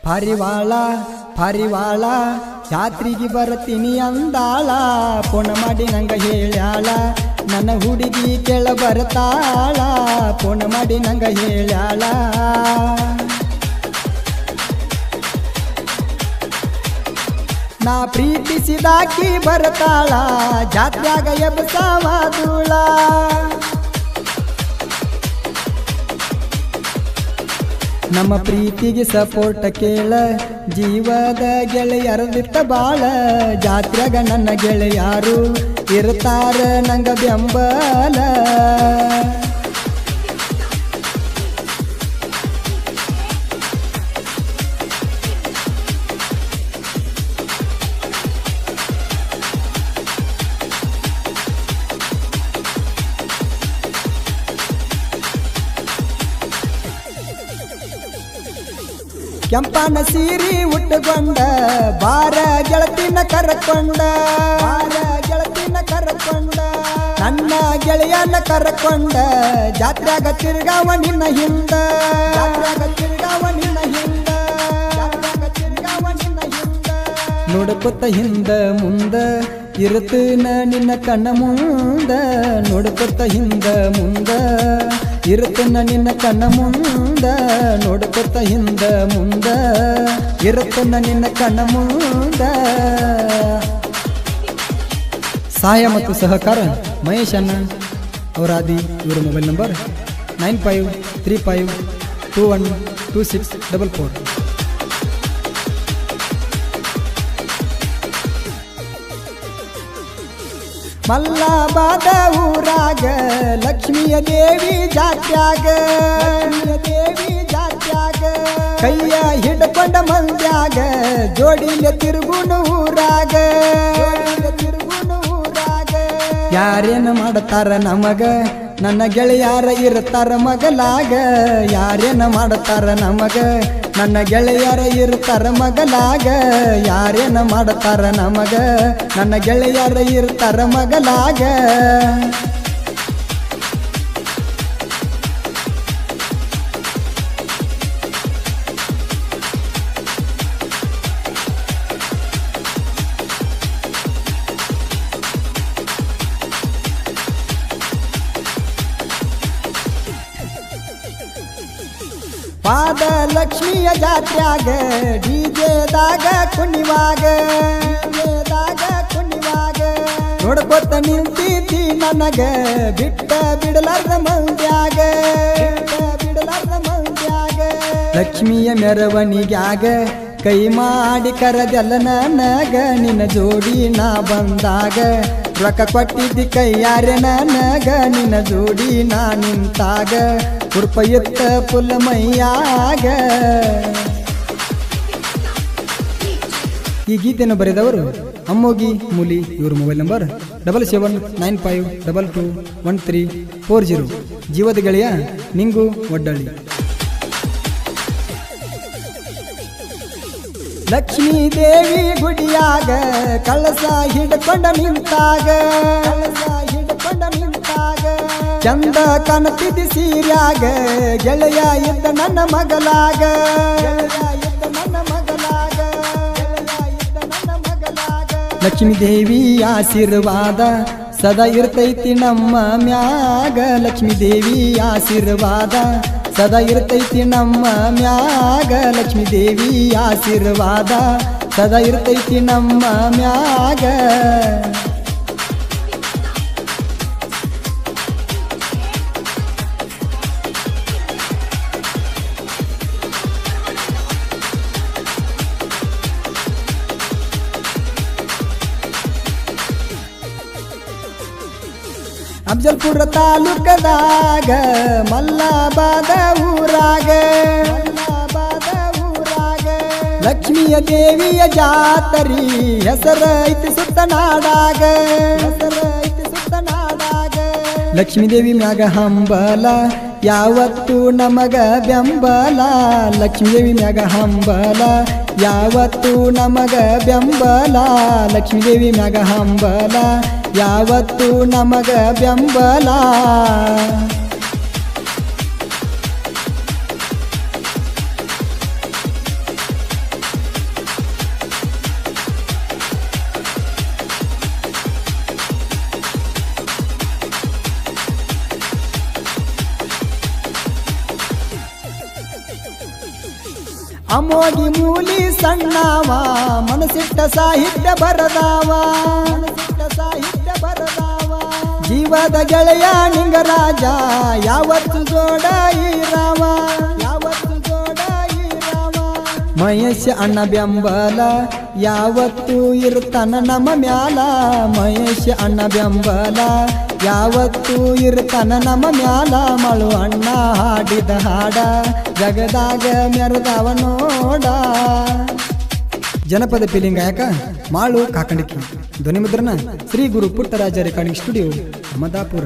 ಪಾರಿವಾಳ ಜಾತ್ರೆಗೆ ಬರ್ತೀನಿ ಅಂದಾಳ ಫೋನ್ ಮಾಡಿ ನಂಗ ಹೇಳ್ಯಾಳ ನನ್ನ ಹುಡುಗಿ ಕೆಳ ಬರ್ತಾಳ ಫೋನ್ ಮಾಡಿ ನಂಗ ಹೇಳ್ಯಾಳ ನಾ ಪ್ರೀತಿಸಿದಾಕಿ ಬರ್ತಾಳ ಜಾತ್ರ್ಯಾಗ ಎಬ್ಸಾವಾದೂಳ ನಮ್ಮ ಪ್ರೀತಿಗೆ ಸಪೋರ್ಟ್ ಕೇಳ ಜೀವದ ಗೆಳೆಯರದಿತ್ತ ಬಾಳ ಜಾತ್ರೆಗ ನನ್ನ ಗೆಳೆಯಾರು ಇರ್ತಾರ ನಂಗ ಬೆಂಬಲ ಕೆಂಪನ ಸೀರಿ ಉಟ್ಟುಕೊಂಡ ಬಾರ ಗೆಳತಿನ ಕರಕೊಂಡ ನನ್ನ ಗೆಳೆಯನ ಕರಕೊಂಡ ಜಾತ್ರೆಗ ತಿರ್ಗಾವ ನಿನ್ನ ಹಿಂದ ನೋಡ್ಕೊತ ಹಿಂದ ಮುಂದ ಇರುತ್ತನ ನಿನ್ನ ಕಣ್ಣ ಮುಂದ ನೋಡ್ಕೊತ ಹಿಂದ ಮುಂದ ಇರುತ್ತನ ನಿನ್ನ ಕಣ್ಣ ಮುಂದ ನೋಡ್ಕೊತ ಹಿಂದ ಮುಂದ ಇರುತ್ತನ ನಿನ್ನ ಕಣ್ಣ ಮುಂದ ಸಹಾಯ ಮತ್ತು ಸಹಕಾರ ಮಹೇಶ್ ಅಣ್ಣ ಅವರಾದಿ ಇವರ ಮೊಬೈಲ್ ನಂಬರ್ 9535212644 ಮಲ್ಲಾಬಾದ ಊರಾಗ ಲಕ್ಷ್ಮಿಯ ದೇವಿ ಜಾತ್ರ್ಯಾಗ ಕೈಯ ಹಿಡ್ಕೊಂಡ ಮಂದ್ಯಾಗ ಜೋಡಿಲೆ ತಿರುಗುನು ಊರಾಗ ಯಾರೇನು ಮಾಡ್ತಾರ ನಮಗ ನನ್ನ ಗೆಳೆಯಾರ ಇರ್ತಾರ ಮಗಲಾಗ ಯಾರೇನು ಮಾಡ್ತಾರ ನಮಗ ನನ್ನ ಗೆಳೆಯರ ಇರ್ತಾರ ಮಗಲಾಗ ಯಾರೇನು ಮಾಡ್ತಾರ ನಮಗ ನನ್ನ ಗೆಳೆಯರ ಇರ್ತಾರ ಮಗಲಾಗ ಪಾದ ಲಕ್ಷ್ಮಿಯ ಜಾತ್ರ್ಯಾಗ ಡಿಜೆದಾಗ ಕುಣಿವಾಗ ನೋಡ್ಕೊತ ನಿಂತೀತಿ ನನಗ ಬಿಟ್ಟ ಬಿಡಲಾರ್ದ ಮಂದ್ಯಾಗ ಲಕ್ಷ್ಮಿಯ ಮೆರವಣಿಗ್ಯಾಗ ಕೈ ಮಾಡಿ ಕರದೆಲ್ಲ ನನಗ ನಿನ್ನ ಜೋಡಿ ನಾ ಬಂದಾಗ ರೊಕ್ಕ ಕೊಟ್ಟಿದ್ದಿ ಕೈಯಾರೆ ನನಗ ನಿನ್ನ ಜೋಡಿ ನಾ ನಿಂತಾಗ ಕುರ್ಪ ಎತ್ತ ಪುಲ್ಲ ಮೈಯಾಗ ಈ ಗೀತೆಯನ್ನು ಬರೆದವರು ಅಮ್ಮೋಗಿ ಮೂಲಿ ಇವ್ರ ಮೊಬೈಲ್ ನಂಬರ್ 7795221340 ಜೀವದ ಗೆಳೆಯ ನಿಂಗು ಒಡ್ಡಳ್ಳಿ ಲಕ್ಷ್ಮೀ ದೇವಿ ಗುಡಿಯಾಗ ಕಳಸ ಹಿಡ್ಕೊಂಡ ನಿಂತಾಗ ಚಂದ ಕಾಣುತ್ತಿದ್ದಿ ಸೀರ್ಯಾಗ ಗೆಳೆಯ ಇದ್ದ ನನ್ನ ಮಗಲಾಗ ಲಕ್ಷ್ಮೀ ದೇವಿ ಆಶೀರ್ವಾದ ಸದಾ ಇರ್ತೈತಿ ನಮ್ಮ ಮ್ಯಾಗ ಲಕ್ಷ್ಮೀ ದೇವಿ ಆಶೀರ್ವಾದ ಸದಾ ಇರ್ತೈತಿ ನಮ್ಮ ಮ್ಯಾಗ ಲಕ್ಷ್ಮೀ ದೇವಿ ಆಶೀರ್ವಾದ ಸದಾ ಇರ್ತೈತಿ ನಮ್ಮ ಮ್ಯಾಗ ಅಫಜಲ್ಪುರ ತಾಲೂಕದಾಗ ಮಲ್ಲಾಬಾದ ಊರಾಗ ಲಕ್ಷ್ಮಿಯ ದೇವಿಯ ಜಾತರಿ ಹೆಸರೈತಿ ಸುತ್ತ ನಾಡಾಗ ಲಕ್ಷ್ಮೀ ದೇವಿ ಮ್ಯಾಗ ಹಂಬಲ ಯಾವತ್ತು ನಮಗ ಬೆಂಬಲ ಲಕ್ಷ್ಮೀ ದೇವಿ ಮ್ಯಾಗ ಹಂಬಲ ಯಾವತ್ತು ನಮಗ ಬೆಂಬಲ ಲಕ್ಷ್ಮೀ ದೇವಿ ಮ್ಯಾಗ ಹಂಬಲ ಯಾವತ್ತು ನಮಗ ಬೆಂಬಲ ಅಮೋಗಿ ಮೂಲಿ ಸಣ್ಣವ ಮನಸ್ಸಿಟ್ಟ ಸಾಹಿತ್ಯ ಬರದಾವ ಜೀವದ ಗೆಳೆಯ ನಿಂಗರಾಜ ಯಾವತ್ತು ಜೋಡ ಈರಾವ ಮಹೇಶ್ ಅಣ್ಣ ಬೆಂಬಲ ಯಾವತ್ತು ಇರ್ತಾನ ನಮ್ಮ ಮ್ಯಾಲ ಮಹೇಶ್ ಅಣ್ಣ ಬೆಂಬಲ ಯಾವತ್ತು ಇರ್ತಾನ ನಮ್ಮ ಮ್ಯಾಲ ಮಳು ಅಣ್ಣ ಹಾಡಿದ ಹಾಡ ಜಗದಾಗ ಮೆರೆದವ ನೋಡ. ಜನಪದ ಫೀಲಿಂಗ್ ಗಾಯಕ ಮಾಳು ಕಾಕಂಡಿಕಿ ಧ್ವನಿ ಮುದ್ರಣ ಶ್ರೀ ಗುರು ಪುಟ್ಟರಾಜ ರೆಕಾರ್ಡಿಂಗ್ ಸ್ಟುಡಿಯೋ ಅಹಮದಾಪುರ.